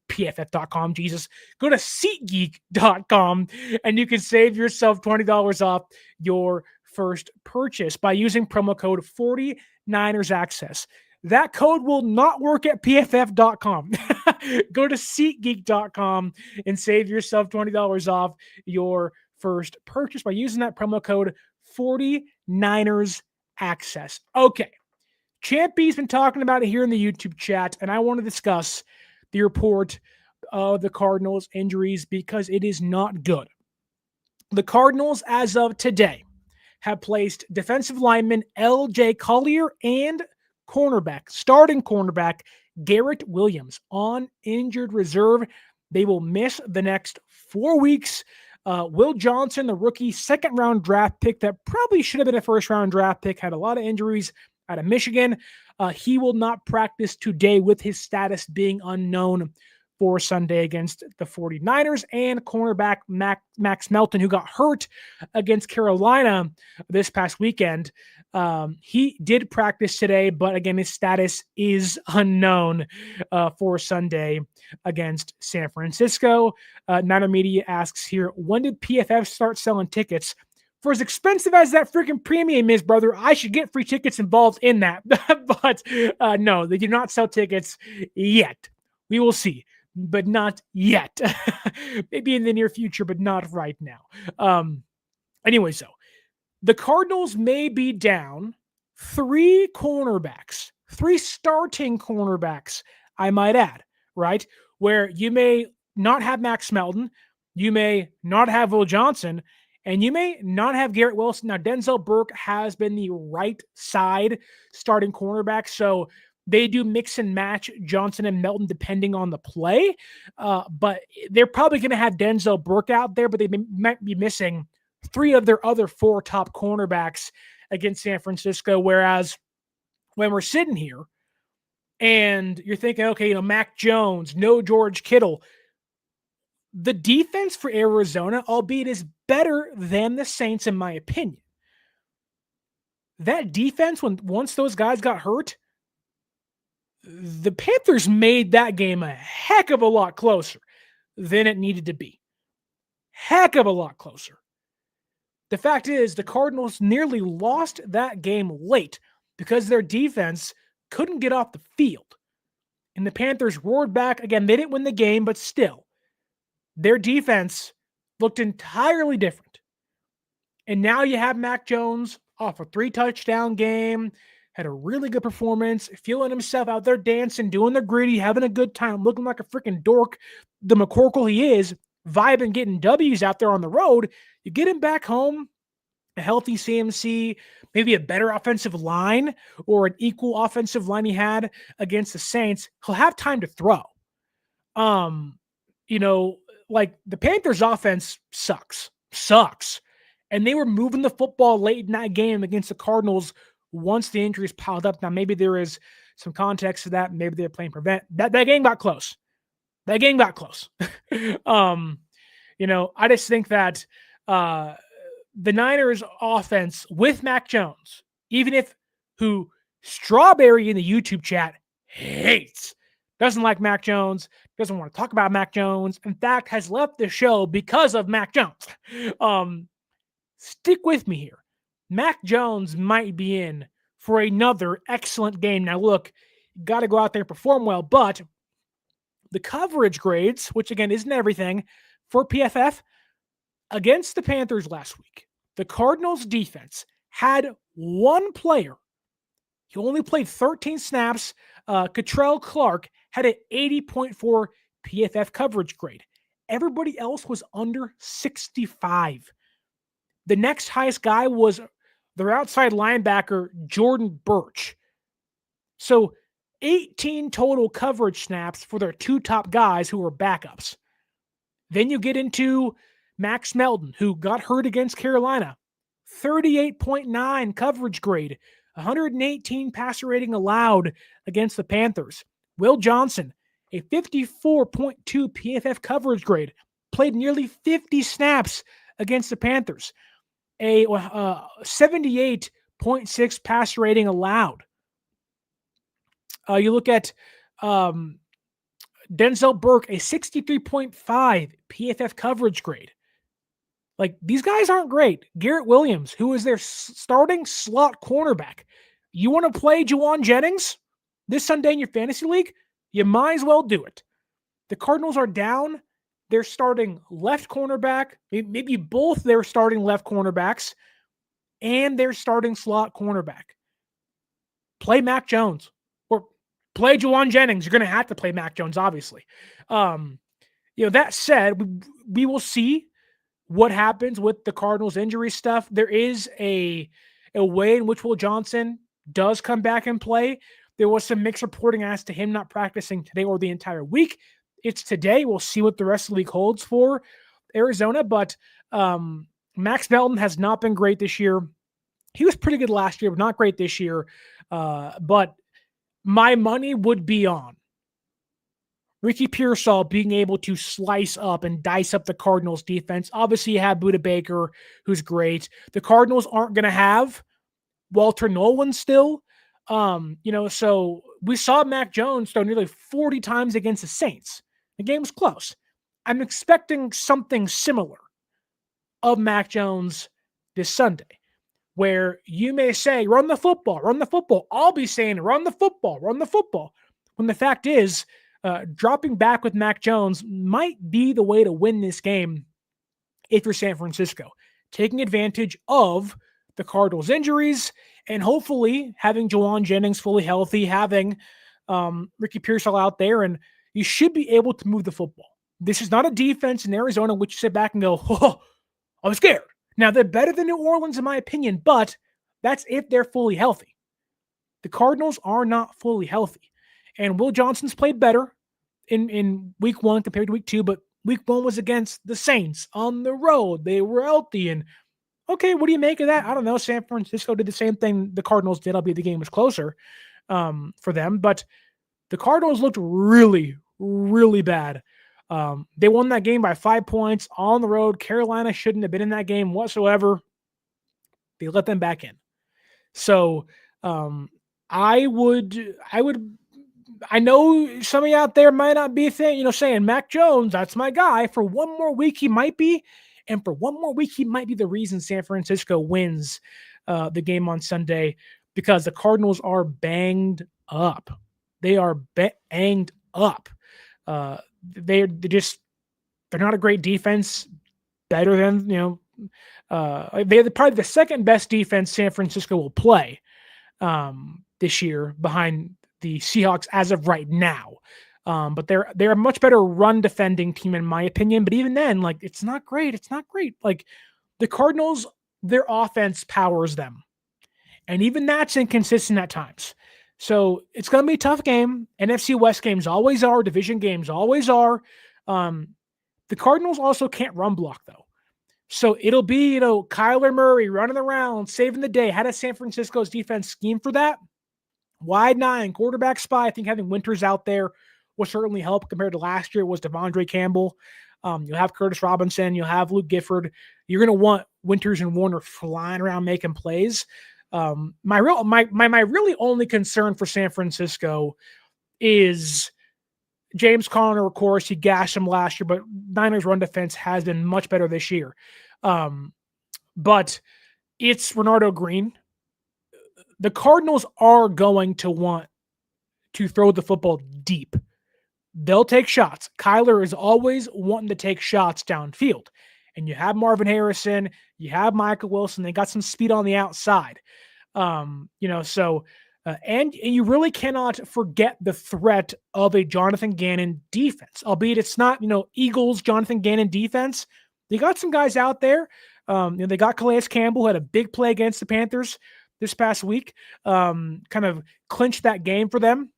S1: pff.com, Jesus. Go to SeatGeek.com, and you can save yourself $20 off your first purchase by using promo code 49ers Access. That code will not work at pff.com. Go to SeatGeek.com and save yourself $20 off your first purchase by using that promo code 49ers Access. Okay. Champy's been talking about it here in the YouTube chat, and I want to discuss the report of the Cardinals injuries because it is not good. The Cardinals, as of today, have placed defensive lineman LJ Collier and starting cornerback Garrett Williams on injured reserve. They will miss the next 4 weeks. Will Johnson, the rookie second-round draft pick that probably should have been a first-round draft pick, had a lot of injuries out of Michigan. He will not practice today with his status being unknown for Sunday against the 49ers. And cornerback Max Melton, who got hurt against Carolina this past weekend, he did practice today, but again, his status is unknown for Sunday against San Francisco. Niner Media asks here, when did PFF start selling tickets? For as expensive as that freaking premium is, brother, I should get free tickets involved in that. But no, they do not sell tickets yet. We will see, but not yet. Maybe in the near future, but not right now. Anyway, so the Cardinals may be down 3 starting cornerbacks, I might add, right? Where you may not have Max Melton, you may not have Will Johnson, and you may not have Garrett Wilson. Now, Denzel Burke has been the right side starting cornerback, so they do mix and match Johnson and Melton depending on the play. But they're probably going to have Denzel Burke out there, but they might be missing 3 of their other 4 top cornerbacks against San Francisco. Whereas when we're sitting here and you're thinking, okay, Mac Jones, no George Kittle, the defense for Arizona, albeit, is better than the Saints, in my opinion. That defense, once those guys got hurt, the Panthers made that game a heck of a lot closer than it needed to be. Heck of a lot closer. The fact is, the Cardinals nearly lost that game late because their defense couldn't get off the field. And the Panthers roared back. Again, they didn't win the game, but still, their defense looked entirely different. And now you have Mac Jones off a 3-touchdown game, had a really good performance, feeling himself out there dancing, doing the gritty, having a good time, looking like a freaking dork, the McCorkle he is, vibing, getting W's out there on the road. You get him back home, a healthy CMC, maybe a better offensive line or an equal offensive line he had against the Saints. He'll have time to throw. Like the Panthers offense sucks. And they were moving the football late in that game against the Cardinals once the injuries piled up. Now, maybe there is some context to that. Maybe they're playing prevent. That game got close. I just think that the Niners offense with Mac Jones, even if who Strawberry in the YouTube chat hates, doesn't like Mac Jones, doesn't want to talk about Mac Jones, in fact, has left the show because of Mac Jones. Stick with me here. Mac Jones might be in for another excellent game. Now, look, got to go out there and perform well, but the coverage grades, which again isn't everything, for PFF, against the Panthers last week, the Cardinals defense had one player. He only played 13 snaps. Cottrell Clark had an 80.4 PFF coverage grade. Everybody else was under 65. The next highest guy was their outside linebacker, Jordan Burch. So 18 total coverage snaps for their two top guys who were backups. Then you get into Max Melton, who got hurt against Carolina. 38.9 coverage grade. 118 passer rating allowed against the Panthers. Will Johnson, a 54.2 PFF coverage grade. Played nearly 50 snaps against the Panthers. A 78.6 passer rating allowed. You look at Denzel Burke, a 63.5 PFF coverage grade. Like, these guys aren't great. Garrett Williams, who is their starting slot cornerback. You want to play Juwan Jennings this Sunday in your fantasy league? You might as well do it. The Cardinals are down. They're starting left cornerback, maybe both their starting left cornerbacks, and their starting slot cornerback. Play Mac Jones or play Juwan Jennings. You're going to have to play Mac Jones, obviously. That said, we will see what happens with the Cardinals injury stuff. There is a way in which Will Johnson does come back and play. There was some mixed reporting as to him not practicing today or the entire week. It's today. We'll see what the rest of the league holds for Arizona. But Max Melton has not been great this year. He was pretty good last year, but not great this year. But my money would be on Ricky Pearsall being able to slice up and dice up the Cardinals defense. Obviously, you have Budda Baker, who's great. The Cardinals aren't going to have Walter Nolan still. So we saw Mac Jones throw nearly 40 times against the Saints. The game was close. I'm expecting something similar of Mac Jones this Sunday, where you may say, run the football, run the football. I'll be saying, run the football, run the football. When the fact is, dropping back with Mac Jones might be the way to win this game if you're San Francisco. Taking advantage of the Cardinals' injuries and hopefully having Juwan Jennings fully healthy, having Ricky Pearsall out there, and you should be able to move the football. This is not a defense in Arizona which you sit back and go, oh, I'm scared. Now, they're better than New Orleans in my opinion, but that's if they're fully healthy. The Cardinals are not fully healthy. And Will Johnson's played better in week 1 compared to week 2, but week 1 was against the Saints on the road. They were healthy. And okay, what do you make of that? I don't know. San Francisco did the same thing the Cardinals did, albeit the game was closer for them. But the Cardinals looked really, really bad. They won that game by 5 points on the road. Carolina shouldn't have been in that game whatsoever. They let them back in. So I know some of you out there might not be saying Mac Jones, that's my guy. For one more week, he might be. And for one more week, he might be the reason San Francisco wins the game on Sunday, because the Cardinals are banged up. They are banged up. They're not a great defense. better than, they're probably the second best defense San Francisco will play this year behind the Seahawks as of right now. But they're a much better run defending team in my opinion. But even then, like, it's not great. It's not great. Like, the Cardinals, their offense powers them. And even that's inconsistent at times. So it's going to be a tough game. NFC West games always are. Division games always are. The Cardinals also can't run block, though. So it'll be, Kyler Murray running around, saving the day. How does San Francisco's defense scheme for that? Wide nine, quarterback spy. I think having Winters out there will certainly help compared to last year. It was Devondre Campbell. You'll have Curtis Robinson. You'll have Luke Gifford. You're going to want Winters and Warner flying around making plays. My really only concern for San Francisco is James Conner. Of course, he gashed him last year, but Niners run defense has been much better this year. But it's Renardo Green. The Cardinals are going to want to throw the football deep. They'll take shots. Kyler is always wanting to take shots downfield. And you have Marvin Harrison, you have Michael Wilson. They got some speed on the outside. And you really cannot forget the threat of a Jonathan Gannon defense, albeit it's not, Eagles, Jonathan Gannon defense. They got some guys out there. They got Calais Campbell, who had a big play against the Panthers this past week, kind of clinched that game for them.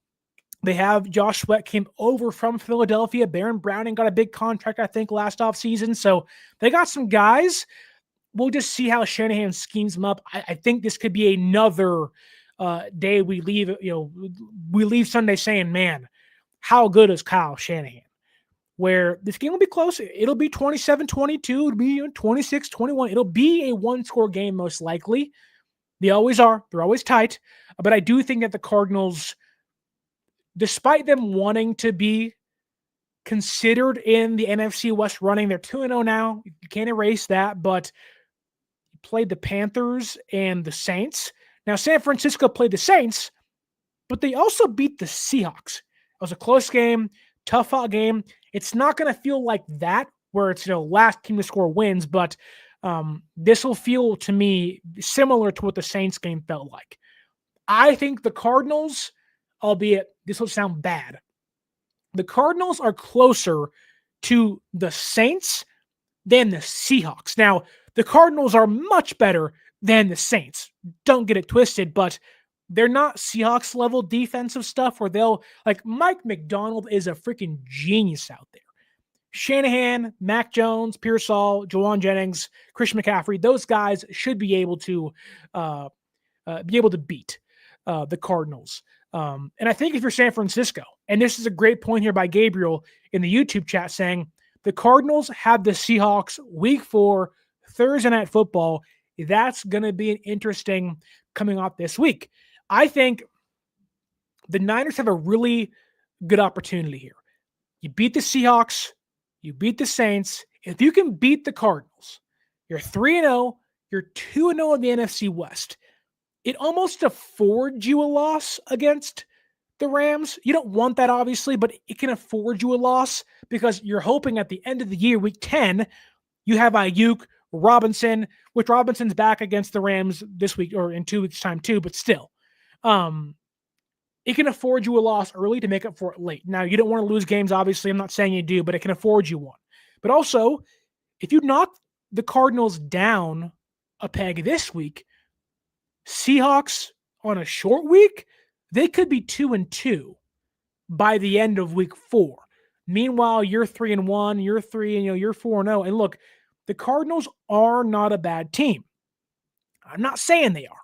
S1: They have Josh Sweat came over from Philadelphia. Baron Browning got a big contract, I think, last offseason. So they got some guys. We'll just see how Shanahan schemes them up. I think this could be another day we leave, we leave Sunday saying, man, how good is Kyle Shanahan? Where this game will be close. It'll be 27-22. It'll be 26-21. It'll be a one-score game most likely. They always are. They're always tight. But I do think that the Cardinals, despite them wanting to be considered in the NFC West running, they're 2-0 now. You can't erase that, but you played the Panthers and the Saints. Now, San Francisco played the Saints, but they also beat the Seahawks. It was a close game, tough-out game. It's not going to feel like that, where it's, last team to score wins, but this will feel to me similar to what the Saints game felt like. I think the Cardinals, albeit this will sound bad, the Cardinals are closer to the Saints than the Seahawks. Now, the Cardinals are much better than the Saints. Don't get it twisted, but they're not Seahawks level defensive stuff where they'll, like, Mike McDonald is a freaking genius out there. Shanahan, Mac Jones, Pearsall, Jawan Jennings, Christian McCaffrey, those guys should be able to beat the Cardinals. And I think if you're San Francisco, and this is a great point here by Gabriel in the YouTube chat saying, the Cardinals have the Seahawks week 4, Thursday Night Football. That's going to be an interesting coming off this week. I think the Niners have a really good opportunity here. You beat the Seahawks, you beat the Saints. If you can beat the Cardinals, you're 3-0, you're 2-0 in the NFC West. It almost affords you a loss against the Rams. You don't want that, obviously, but it can afford you a loss because you're hoping at the end of the year, week 10, you have Ayuk, Robinson, which Robinson's back against the Rams this week or in 2 weeks' time too, but still. It can afford you a loss early to make up for it late. Now, you don't want to lose games, obviously. I'm not saying you do, but it can afford you one. But also, if you knock the Cardinals down a peg this week, Seahawks on a short week, they could be 2-2 by the end of week 4. Meanwhile, you're 3-1, you're 3, and you're 4-0. And look, the Cardinals are not a bad team. I'm not saying they are.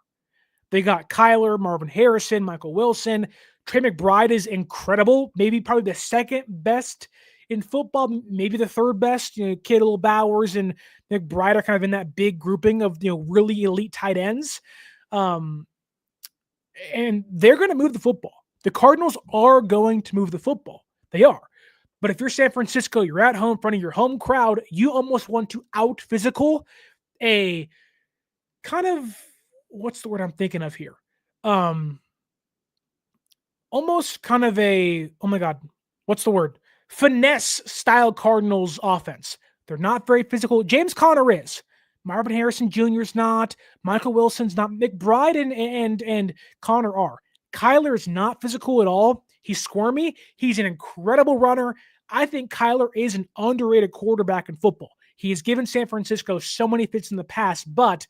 S1: They got Kyler, Marvin Harrison, Michael Wilson. Trey McBride is incredible. Maybe probably the second best in football, maybe the third best. Kittle, Bowers, and McBride are kind of in that big grouping of really elite tight ends. And they're going to move the football. The Cardinals are going to move the football. They are. But if you're San Francisco, you're at home in front of your home crowd, you almost want to out-physical a kind of, what's the word I'm thinking of here? Almost kind of a, oh my God, what's the word? Finesse style Cardinals offense. They're not very physical. James Conner is. Marvin Harrison Jr. is not. Michael Wilson's not. McBride and Conner are. Kyler is not physical at all. He's squirmy. He's an incredible runner. I think Kyler is an underrated quarterback in football. He has given San Francisco so many fits in the past, but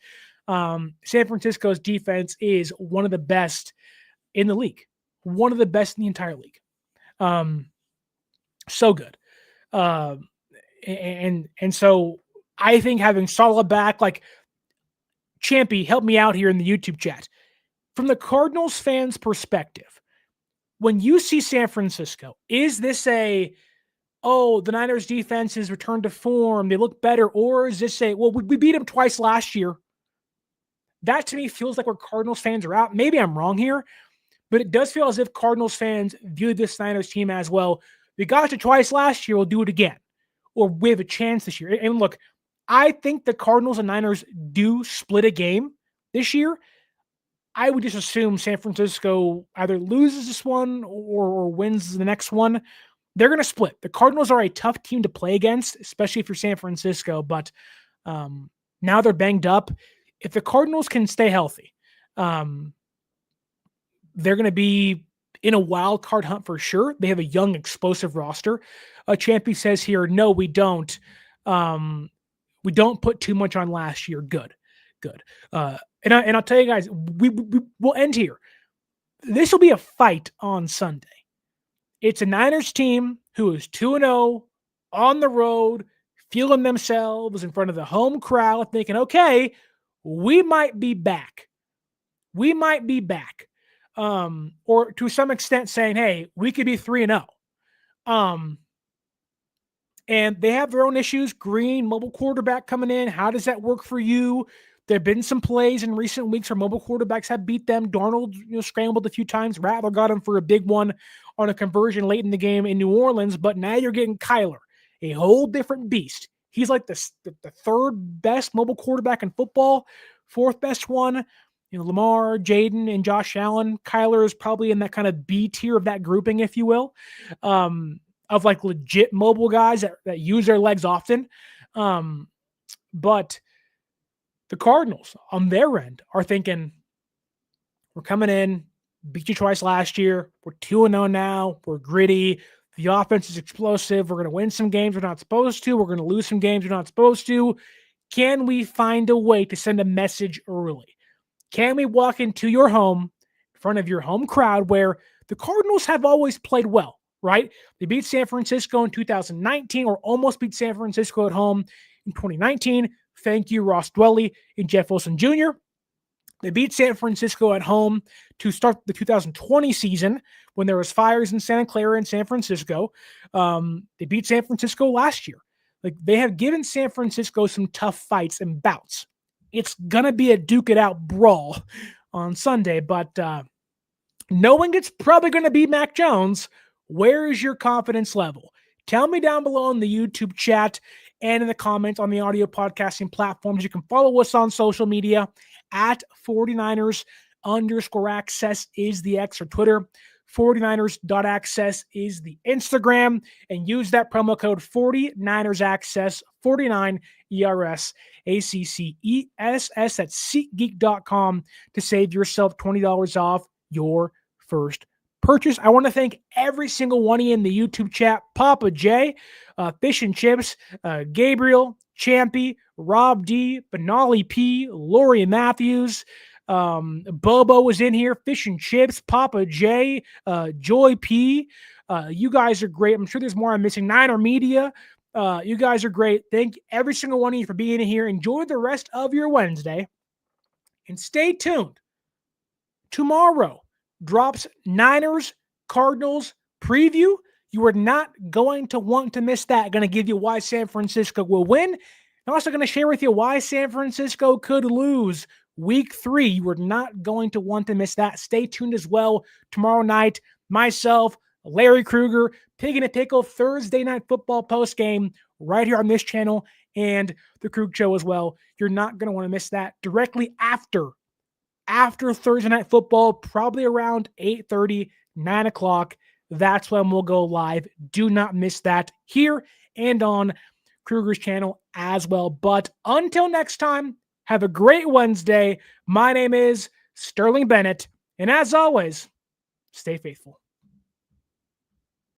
S1: San Francisco's defense is one of the best in the league. One of the best in the entire league. So good. And so I think having Saleh back, like, Champy, help me out here in the YouTube chat. From the Cardinals fans' perspective, when you see San Francisco, is this the Niners defense has returned to form, they look better, or is this we beat them twice last year? That to me feels like where Cardinals fans are at. Maybe I'm wrong here, but it does feel as if Cardinals fans view this Niners team as, well, we got you twice last year, we'll do it again. Or we have a chance this year. And look, I think the Cardinals and Niners do split a game this year. I would just assume San Francisco either loses this one or wins the next one. They're going to split. The Cardinals are a tough team to play against, especially if you're San Francisco, but now they're banged up. If the Cardinals can stay healthy, they're going to be in a wild card hunt for sure. They have a young, explosive roster. Champy says here, no, we don't. We don't put too much on last year. Good. And I'll tell you guys, we'll end here. This will be a fight on Sunday. It's a Niners team who is 2-0 on the road, feeling themselves in front of the home crowd, thinking, okay, we might be back. Or to some extent saying, hey, we could be 3-0. And they have their own issues. Green, mobile quarterback coming in. How does that work for you? There have been some plays in recent weeks where mobile quarterbacks have beat them. Darnold, scrambled a few times. Rattler got him for a big one on a conversion late in the game in New Orleans. But now you're getting Kyler, a whole different beast. He's like the third best mobile quarterback in football, fourth best one. Lamar, Jaden, and Josh Allen. Kyler is probably in that kind of B tier of that grouping, if you will, of like legit mobile guys that use their legs often. But the Cardinals on their end are thinking, we're coming in, beat you twice last year. We're 2-0 now. We're gritty. The offense is explosive. We're going to win some games we're not supposed to. We're going to lose some games we're not supposed to. Can we find a way to send a message early? Can we walk into your home, in front of your home crowd, where the Cardinals have always played well, right? They beat San Francisco in 2019, or almost beat San Francisco at home in 2019. Thank you, Ross Dwelly and Jeff Wilson Jr. They beat San Francisco at home to start the 2020 season when there was fires in Santa Clara and San Francisco. They beat San Francisco last year. Like, they have given San Francisco some tough fights and bouts. It's going to be a duke it out brawl on Sunday, but knowing it's probably going to be Mac Jones, where is your confidence level? Tell me down below in the YouTube chat and in the comments on the audio podcasting platforms. You can follow us on social media at 49ers_access is the X or Twitter. 49ers.access is the Instagram, and use that promo code 49ersaccess, 49 ERS ACCESS at SeatGeek.com to save yourself $20 off your first purchase. I want to thank every single one of you in the YouTube chat: Papa J, Fish and Chips, Gabriel, Champy, Rob D, Benali P, Lori Matthews, Bobo was in here, Fish and Chips, Papa J, Joy P. You guys are great. I'm sure there's more I'm missing. Niner Media. You guys are great. Thank every single one of you for being in here. Enjoy the rest of your Wednesday. And stay tuned. Tomorrow drops Niners Cardinals preview. You are not going to want to miss that. Going to give you why San Francisco will win. I'm also going to share with you why San Francisco could lose Week 3. You are not going to want to miss that. Stay tuned as well. Tomorrow night, myself, Larry Krueger, Pig in a Pickle, Thursday Night Football postgame right here on this channel, and the Krug Show as well. You're not going to want to miss that. Directly after Thursday Night Football, probably around 8:30, 9 o'clock. That's when we'll go live. Do not miss that here and on Kruger's channel as well. But until next time, have a great Wednesday. My name is Sterling Bennett, and as always, stay faithful.